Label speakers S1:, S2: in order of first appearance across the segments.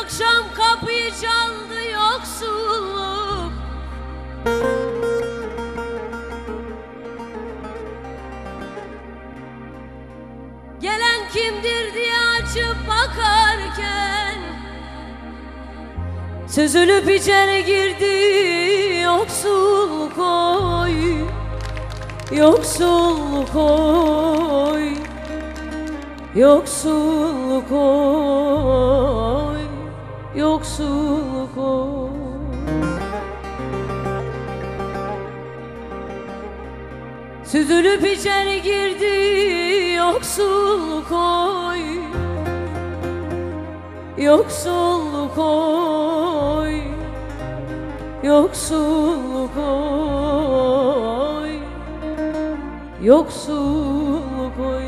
S1: akşam kapıyı çaldı yoksulluk. Gelen kimdir diye açıp bakarken süzülüp içeri girdi yoksulluk oy, yoksulluk oy, yoksulluk oy, yoksulluk oy. Süzülüp içeri girdi yoksulluk oy, yoksulluk oy, yoksulluk oy, yoksulluk oy.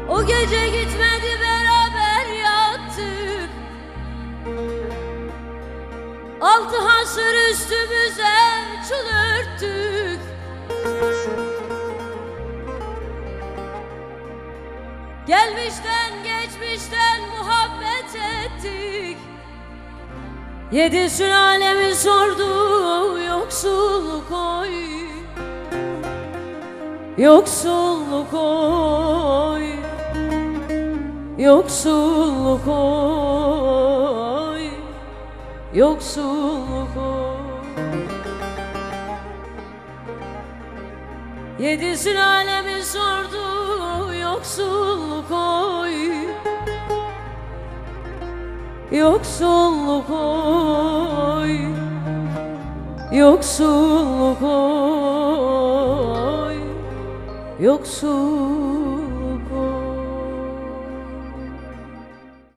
S1: O gece gitmedi, beraber yattık. Altı hasır üstümüze çul örttük. Gelmişten geçmişten muhabbet ettik. Yedi sülalemi sordu yoksulluk oy, yoksulluk oy, yoksulluk oy, yoksulluk oy. Yedi sülalemi sordu yoksulluk oy, yoksulluk oy, yoksulluk oy, yoksulluk.